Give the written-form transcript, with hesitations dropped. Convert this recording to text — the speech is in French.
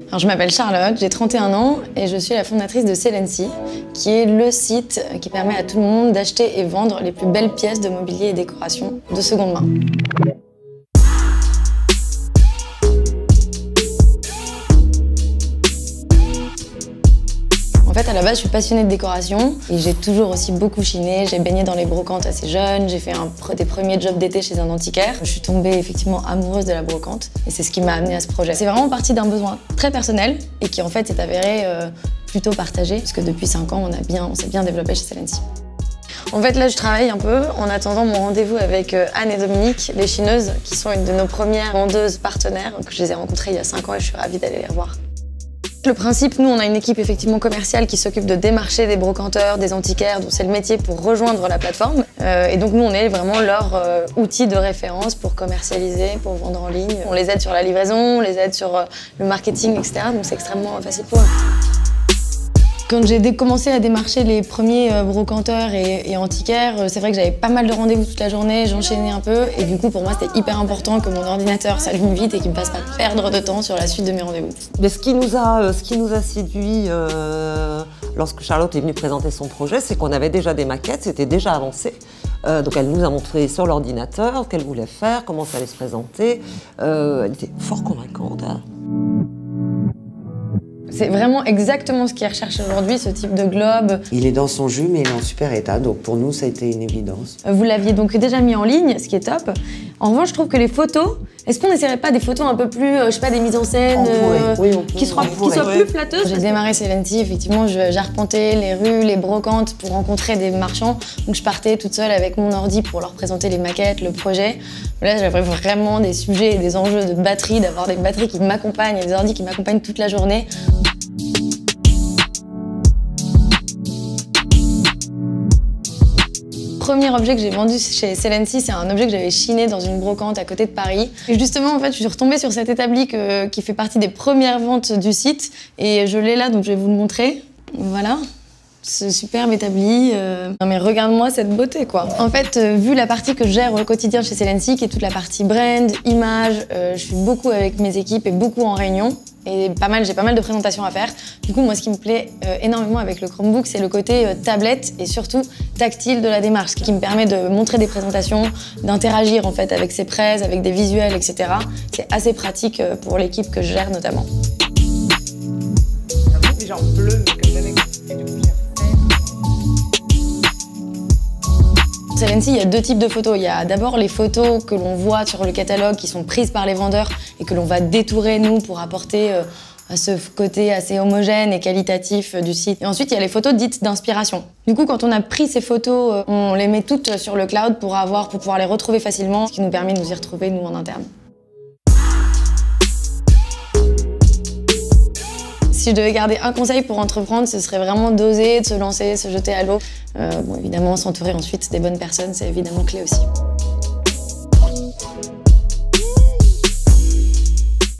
Alors, je m'appelle Charlotte, j'ai 31 ans et je suis la fondatrice de Selency, qui est le site qui permet à tout le monde d'acheter et vendre les plus belles pièces de mobilier et décoration de seconde main. En fait, à la base, je suis passionnée de décoration et j'ai toujours aussi beaucoup chiné. J'ai baigné dans les brocantes assez jeune, j'ai fait des premiers jobs d'été chez un antiquaire. Je suis tombée effectivement amoureuse de la brocante et c'est ce qui m'a amenée à ce projet. C'est vraiment parti d'un besoin très personnel et qui en fait s'est avéré plutôt partagé, puisque depuis 5 ans, on s'est bien développé chez Selency. En fait, là, je travaille un peu en attendant mon rendez-vous avec Anne et Dominique, les chineuses, qui sont une de nos premières vendeuses partenaires. Donc, je les ai rencontrées il y a 5 ans et je suis ravie d'aller les revoir. Le principe, nous, on a une équipe effectivement commerciale qui s'occupe de démarcher des brocanteurs, des antiquaires, dont c'est le métier pour rejoindre la plateforme. Et donc, nous, on est vraiment leur outil de référence pour commercialiser, pour vendre en ligne. On les aide sur la livraison, on les aide sur le marketing, etc. Donc, c'est extrêmement facile pour eux. Quand j'ai commencé à démarcher les premiers brocanteurs et antiquaires, c'est vrai que j'avais pas mal de rendez-vous toute la journée, j'enchaînais un peu et du coup pour moi c'était hyper important que mon ordinateur s'allume vite et qu'il me fasse pas perdre de temps sur la suite de mes rendez-vous. Mais ce qui nous a séduit lorsque Charlotte est venue présenter son projet, c'est qu'on avait déjà des maquettes, c'était déjà avancé. Donc elle nous a montré sur l'ordinateur ce qu'elle voulait faire, comment ça allait se présenter. Elle était fort convaincante. Hein. C'est vraiment exactement ce qu'ils recherchent aujourd'hui, ce type de globe. Il est dans son jus, mais il est en super état, donc pour nous, ça a été une évidence. Vous l'aviez donc déjà mis en ligne, ce qui est top. En revanche, je trouve que les photos, est-ce qu'on n'essaierait pas des photos un peu plus, je sais pas, des mises en scène qui soient plus flatteuses? J'ai démarré Selency, effectivement, j'arpentais les rues, les brocantes pour rencontrer des marchands. Donc je partais toute seule avec mon ordi pour leur présenter les maquettes, le projet. Là, j'avais vraiment des sujets et des enjeux de batterie, d'avoir des batteries qui m'accompagnent et des ordis qui m'accompagnent toute la journée. Le premier objet que j'ai vendu chez Selency, c'est un objet que j'avais chiné dans une brocante à côté de Paris. Et justement, en fait, je suis retombée sur cet établi qui fait partie des premières ventes du site. Et je l'ai là, donc je vais vous le montrer. Voilà. Ce superbe établi. Non mais regarde-moi cette beauté, quoi. En fait, vu la partie que je gère au quotidien chez Selency, qui est toute la partie brand, image, je suis beaucoup avec mes équipes et beaucoup en réunion. Et j'ai pas mal de présentations à faire. Du coup, moi, ce qui me plaît énormément avec le Chromebook, c'est le côté tablette et surtout tactile de la démarche, ce qui me permet de montrer des présentations, d'interagir en fait avec ses presse, avec des visuels, etc. C'est assez pratique pour l'équipe que je gère notamment. Déjà en bleu, mais que j'avais depuis. Selency, il y a 2 types de photos. Il y a d'abord les photos que l'on voit sur le catalogue qui sont prises par les vendeurs et que l'on va détourer, nous, pour apporter ce côté assez homogène et qualitatif du site. Et ensuite, il y a les photos dites d'inspiration. Du coup, quand on a pris ces photos, on les met toutes sur le cloud pour pouvoir les retrouver facilement, ce qui nous permet de nous y retrouver, nous, en interne. Si je devais garder un conseil pour entreprendre, ce serait vraiment d'oser, de se lancer, se jeter à l'eau. Bon, évidemment, s'entourer ensuite des bonnes personnes, c'est évidemment clé aussi.